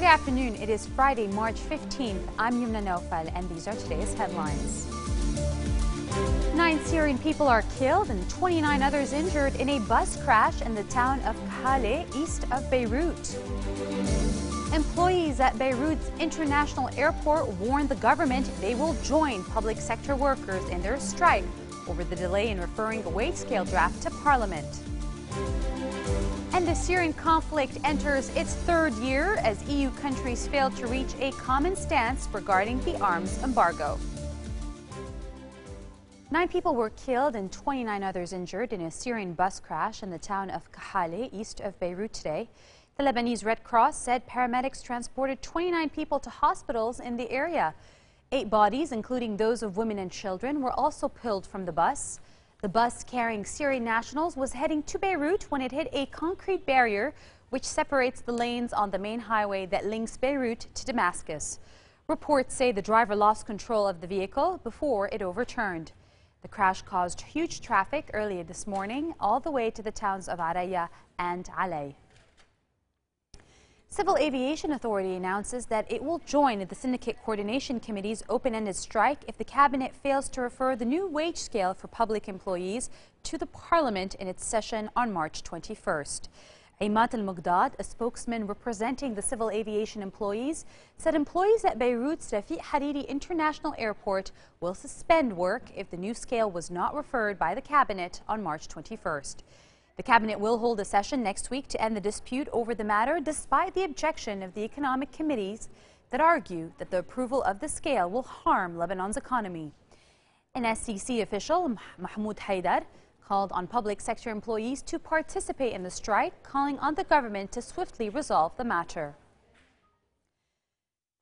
Good afternoon. It is Friday, March 15th. I'm Yumna Naufal, and these are today's headlines. 9 Syrian people are killed and 29 others injured in a bus crash in the town of Kale, east of Beirut. Employees at Beirut's international airport warned the government they will join public sector workers in their strike over the delay in referring a wage scale draft to Parliament. And the Syrian conflict enters its third year as EU countries fail to reach a common stance regarding the arms embargo. 9 people were killed and 29 others injured in a Syrian bus crash in the town of Kahale, east of Beirut today. The Lebanese Red Cross said paramedics transported 29 people to hospitals in the area. 8 bodies, including those of women and children, were also pulled from the bus. The bus carrying Syrian nationals was heading to Beirut when it hit a concrete barrier which separates the lanes on the main highway that links Beirut to Damascus. Reports say the driver lost control of the vehicle before it overturned. The crash caused huge traffic earlier this morning all the way to the towns of Araya and Alay. Civil Aviation Authority announces that it will join the Syndicate Coordination Committee's open-ended strike if the Cabinet fails to refer the new wage scale for public employees to the Parliament in its session on March 21st. Imad al-Muqdad, a spokesman representing the civil aviation employees, said employees at Beirut's Rafiq Hariri International Airport will suspend work if the new scale was not referred by the Cabinet on March 21st. The Cabinet will hold a session next week to end the dispute over the matter, despite the objection of the economic committees that argue that the approval of the scale will harm Lebanon's economy. An SCC official, Mahmoud Haidar, called on public sector employees to participate in the strike, calling on the government to swiftly resolve the matter.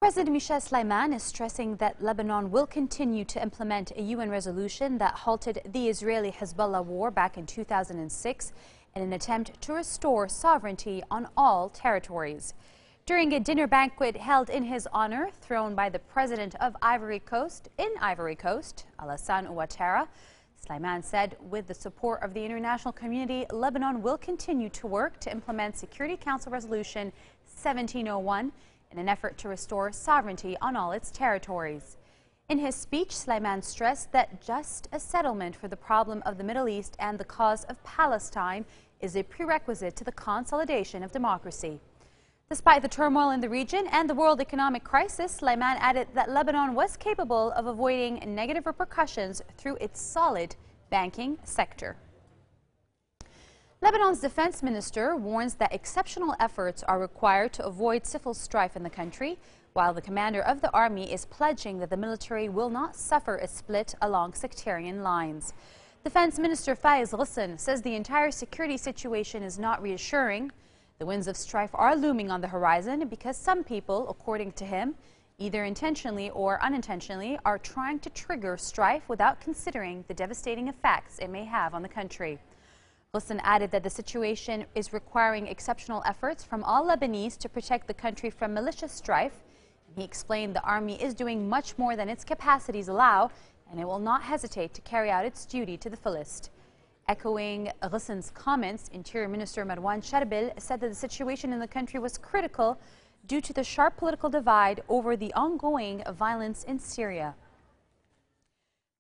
President Michel Sleiman is stressing that Lebanon will continue to implement a UN resolution that halted the Israeli-Hezbollah war back in 2006 in an attempt to restore sovereignty on all territories. During a dinner banquet held in his honor, thrown by the president of Ivory Coast, Alassane Ouattara, Sleiman said, with the support of the international community, Lebanon will continue to work to implement Security Council Resolution 1701 in an effort to restore sovereignty on all its territories. In his speech, Sleiman stressed that just a settlement for the problem of the Middle East and the cause of Palestine is a prerequisite to the consolidation of democracy. Despite the turmoil in the region and the world economic crisis, Sleiman added that Lebanon was capable of avoiding negative repercussions through its solid banking sector. Lebanon's defense minister warns that exceptional efforts are required to avoid civil strife in the country, while the commander of the army is pledging that the military will not suffer a split along sectarian lines. Defense Minister Faiz Ghassan says the entire security situation is not reassuring. The winds of strife are looming on the horizon because some people, according to him, either intentionally or unintentionally, are trying to trigger strife without considering the devastating effects it may have on the country. Ghassan added that the situation is requiring exceptional efforts from all Lebanese to protect the country from malicious strife. He explained the army is doing much more than its capacities allow, and it will not hesitate to carry out its duty to the fullest. Echoing Ghassan's comments, Interior Minister Marwan Sharbil said that the situation in the country was critical due to the sharp political divide over the ongoing violence in Syria.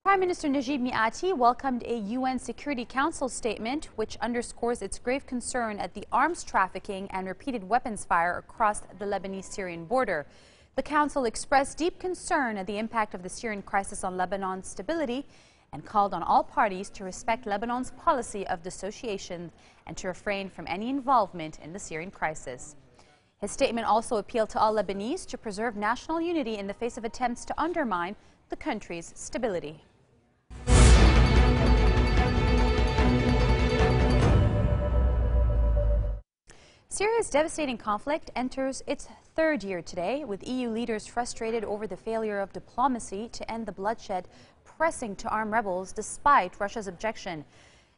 Prime Minister Najib Mikati welcomed a UN Security Council statement which underscores its grave concern at the arms trafficking and repeated weapons fire across the Lebanese-Syrian border. The Council expressed deep concern at the impact of the Syrian crisis on Lebanon's stability and called on all parties to respect Lebanon's policy of dissociation and to refrain from any involvement in the Syrian crisis. His statement also appealed to all Lebanese to preserve national unity in the face of attempts to undermine the country's stability. Syria's devastating conflict enters its third year today, with EU leaders frustrated over the failure of diplomacy to end the bloodshed, pressing to arm rebels despite Russia's objection.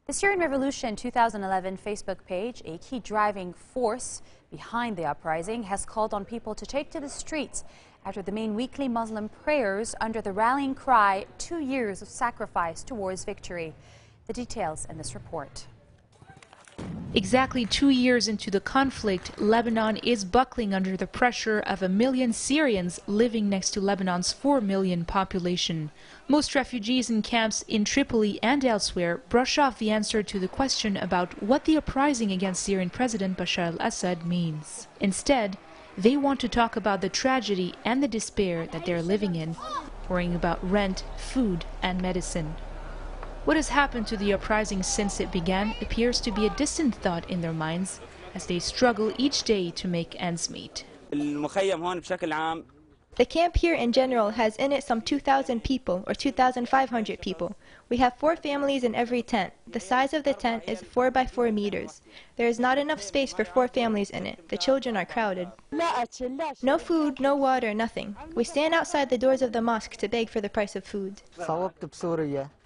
The Syrian Revolution 2011 Facebook page, a key driving force behind the uprising, has called on people to take to the streets after the main weekly Muslim prayers under the rallying cry, 2 years of sacrifice towards victory. The details in this report. Exactly 2 years into the conflict, Lebanon is buckling under the pressure of 1 million Syrians living next to Lebanon's 4 million population. Most refugees in camps in Tripoli and elsewhere brush off the answer to the question about what the uprising against Syrian President Bashar al-Assad means. Instead, they want to talk about the tragedy and the despair that they're living in, worrying about rent, food, and medicine. What has happened to the uprising since it began appears to be a distant thought in their minds as they struggle each day to make ends meet. The camp here in general has in it some 2,000 people or 2,500 people. We have 4 families in every tent. The size of the tent is 4 by 4 meters. There is not enough space for 4 families in it. The children are crowded. No food, no water, nothing. We stand outside the doors of the mosque to beg for the price of food.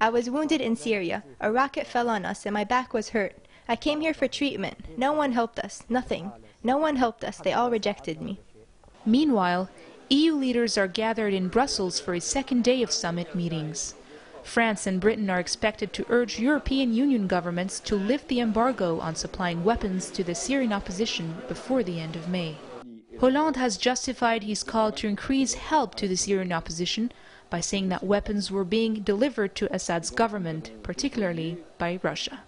I was wounded in Syria. A rocket fell on us and my back was hurt. I came here for treatment. No one helped us. Nothing. No one helped us. They all rejected me. Meanwhile, EU leaders are gathered in Brussels for a second day of summit meetings. France and Britain are expected to urge European Union governments to lift the embargo on supplying weapons to the Syrian opposition before the end of May. Hollande has justified his call to increase help to the Syrian opposition by saying that weapons were being delivered to Assad's government, particularly by Russia.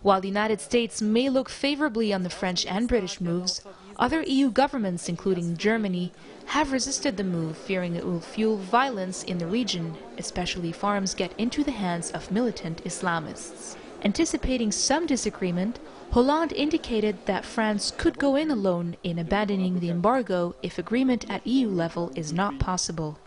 While the United States may look favorably on the French and British moves, other EU governments, including Germany, have resisted the move, fearing it will fuel violence in the region, especially if arms get into the hands of militant Islamists. Anticipating some disagreement, Hollande indicated that France could go in alone in abandoning the embargo if agreement at EU level is not possible.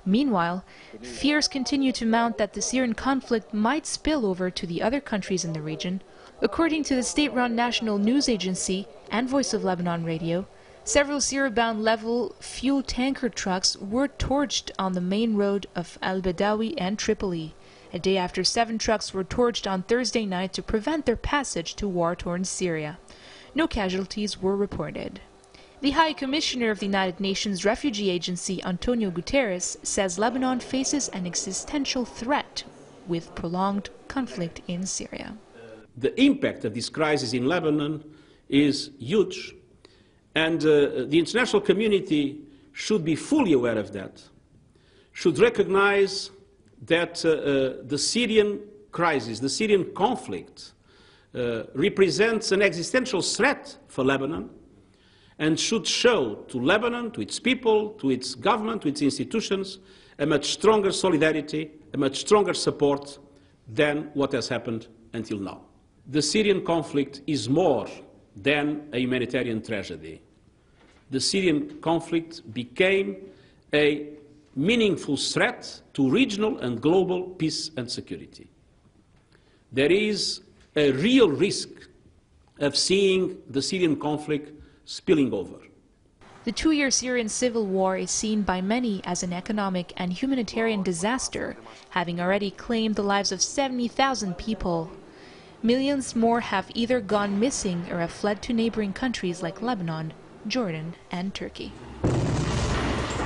Meanwhile, fears continue to mount that the Syrian conflict might spill over to the other countries in the region. According to the state-run national news agency and Voice of Lebanon radio, several Syria-bound level fuel tanker trucks were torched on the main road of Al-Badawi and Tripoli, a day after 7 trucks were torched on Thursday night to prevent their passage to war-torn Syria. No casualties were reported. The High Commissioner of the United Nations Refugee Agency, Antonio Guterres, says Lebanon faces an existential threat with prolonged conflict in Syria. The impact of this crisis in Lebanon is huge, and the international community should be fully aware of that, should recognize that the Syrian crisis, the Syrian conflict, represents an existential threat for Lebanon, and should show to Lebanon, to its people, to its government, to its institutions, a much stronger solidarity, a much stronger support than what has happened until now. The Syrian conflict is more than a humanitarian tragedy. The Syrian conflict became a meaningful threat to regional and global peace and security. There is a real risk of seeing the Syrian conflict spilling over. The 2-year Syrian civil war is seen by many as an economic and humanitarian disaster, having already claimed the lives of 70,000 people. Millions more have either gone missing or have fled to neighboring countries like Lebanon, Jordan, and Turkey.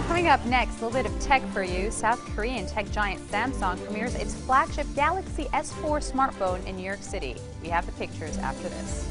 Coming up next, a little bit of tech for you. South Korean tech giant Samsung premieres its flagship Galaxy S4 smartphone in New York City. We have the pictures after this.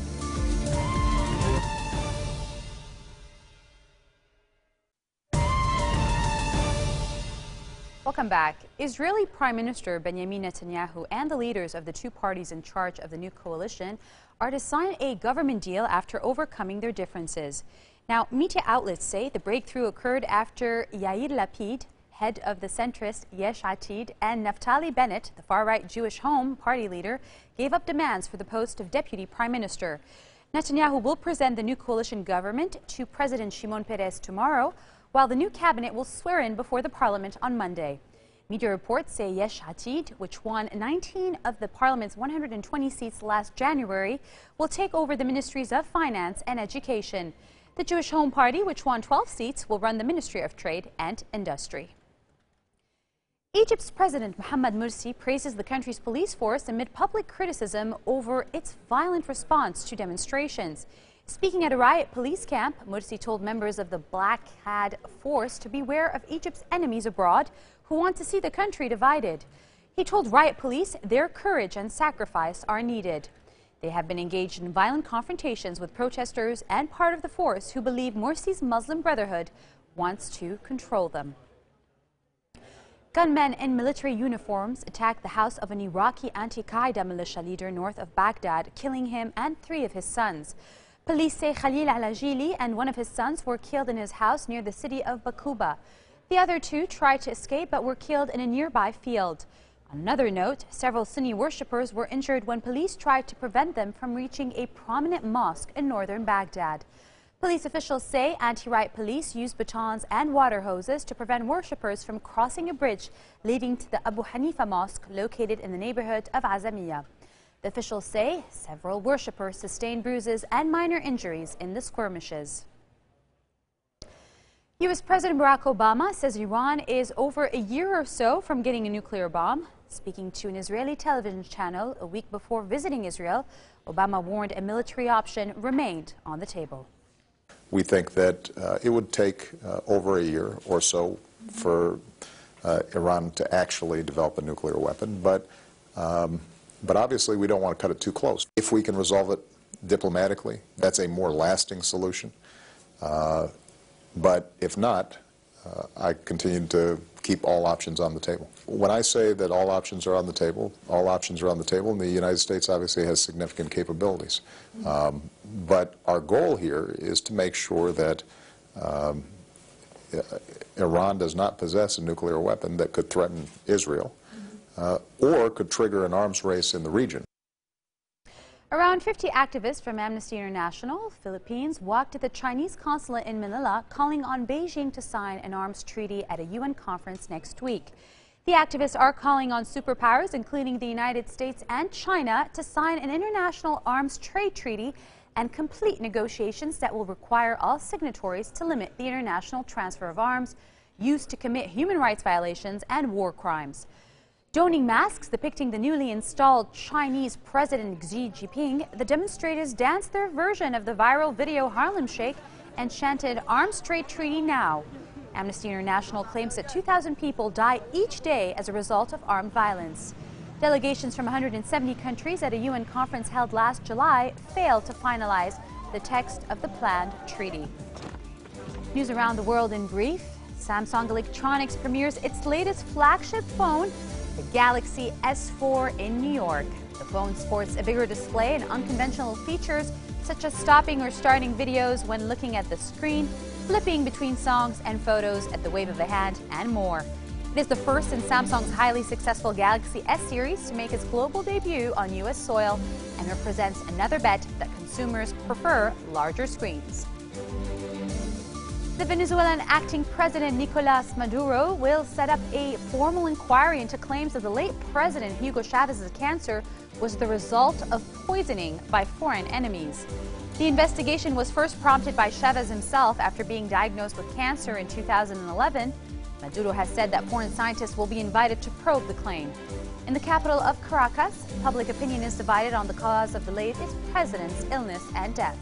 Welcome back. Israeli Prime Minister Benjamin Netanyahu and the leaders of the 2 parties in charge of the new coalition are to sign a government deal after overcoming their differences. Now, media outlets say the breakthrough occurred after Yair Lapid, head of the centrist Yesh Atid, and Naftali Bennett, the far-right Jewish Home Party leader, gave up demands for the post of Deputy Prime Minister. Netanyahu will present the new coalition government to President Shimon Peres tomorrow, while the new cabinet will swear in before the parliament on Monday. Media reports say Yesh Atid, which won 19 of the parliament's 120 seats last January, will take over the ministries of finance and education. The Jewish Home Party, which won 12 seats, will run the Ministry of Trade and Industry. Egypt's President Mohamed Morsi praises the country's police force amid public criticism over its violent response to demonstrations. Speaking at a riot police camp, Morsi told members of the Black Hat force to beware of Egypt's enemies abroad who want to see the country divided. He told riot police their courage and sacrifice are needed. They have been engaged in violent confrontations with protesters and part of the force who believe Morsi's Muslim Brotherhood wants to control them. Gunmen in military uniforms attacked the house of an Iraqi anti-Qaeda militia leader north of Baghdad, killing him and 3 of his sons. Police say Khalil al-Ajili and 1 of his sons were killed in his house near the city of Bakuba. The other 2 tried to escape but were killed in a nearby field. On another note, several Sunni worshippers were injured when police tried to prevent them from reaching a prominent mosque in northern Baghdad. Police officials say anti-riot police used batons and water hoses to prevent worshippers from crossing a bridge leading to the Abu Hanifa Mosque located in the neighborhood of Azamiya. The officials say several worshippers sustained bruises and minor injuries in the skirmishes. U.S. President Barack Obama says Iran is over a year or so from getting a nuclear bomb. Speaking to an Israeli television channel a week before visiting Israel, Obama warned a military option remained on the table. We think that it would take over a year or so for Iran to actually develop a nuclear weapon, but obviously we don't want to cut it too close. If we can resolve it diplomatically, that's a more lasting solution. But if not, I continue to keep all options on the table. When I say that all options are on the table, all options are on the table, and the United States obviously has significant capabilities. But our goal here is to make sure that Iran does not possess a nuclear weapon that could threaten Israel or could trigger an arms race in the region. Around 50 activists from Amnesty International, Philippines, walked to the Chinese consulate in Manila, calling on Beijing to sign an arms treaty at a UN conference next week. The activists are calling on superpowers, including the United States and China, to sign an international arms trade treaty and complete negotiations that will require all signatories to limit the international transfer of arms used to commit human rights violations and war crimes. Donning masks depicting the newly installed Chinese President Xi Jinping, the demonstrators danced their version of the viral video Harlem Shake and chanted "Arms Trade Treaty Now." Amnesty International claims that 2,000 people die each day as a result of armed violence. Delegations from 170 countries at a UN conference held last July failed to finalize the text of the planned treaty. News around the world in brief. Samsung Electronics premieres its latest flagship phone, the Galaxy S4, in New York. The phone sports a bigger display and unconventional features such as stopping or starting videos when looking at the screen, flipping between songs and photos at the wave of the hand, and more. It is the first in Samsung's highly successful Galaxy S series to make its global debut on U.S. soil and represents another bet that consumers prefer larger screens. The Venezuelan acting president Nicolas Maduro will set up a formal inquiry into claims that the late president Hugo Chávez's cancer was the result of poisoning by foreign enemies. The investigation was first prompted by Chávez himself after being diagnosed with cancer in 2011. Maduro has said that foreign scientists will be invited to probe the claim. In the capital of Caracas, public opinion is divided on the cause of the late president's illness and death.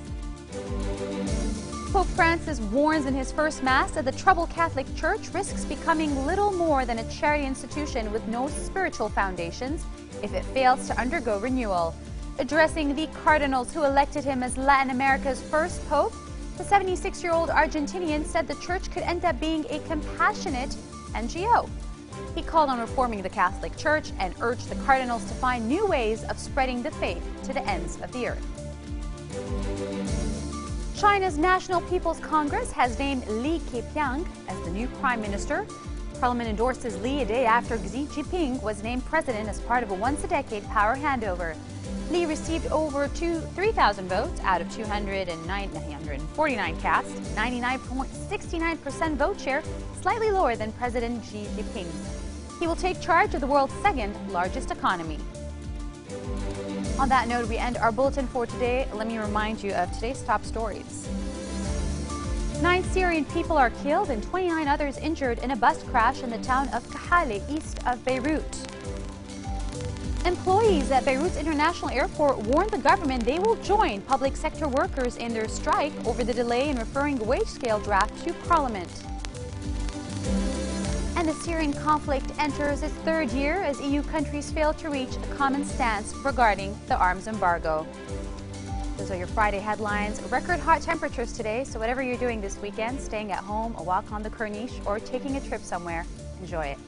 Pope Francis warns in his first Mass that the troubled Catholic Church risks becoming little more than a charity institution with no spiritual foundations if it fails to undergo renewal. Addressing the cardinals who elected him as Latin America's first pope, the 76-year-old Argentinian said the Church could end up being a compassionate NGO. He called on reforming the Catholic Church and urged the cardinals to find new ways of spreading the faith to the ends of the earth. China's National People's Congress has named Li Keqiang as the new prime minister. Parliament endorses Li a day after Xi Jinping was named president as part of a once-a-decade power handover. Li received over 3,000 votes out of 249 cast, 99.69% vote share, slightly lower than President Xi Jinping. He will take charge of the world's second largest economy. On that note, we end our bulletin for today. Let me remind you of today's top stories. 9 Syrian people are killed and 29 others injured in a bus crash in the town of Kahale, east of Beirut. Employees at Beirut's International Airport warned the government they will join public sector workers in their strike over the delay in referring the wage scale draft to Parliament. And And the Syrian conflict enters its third year as EU countries fail to reach a common stance regarding the arms embargo. Those are your Friday headlines. Record hot temperatures today, so whatever you're doing this weekend, staying at home, a walk on the Corniche, or taking a trip somewhere, enjoy it.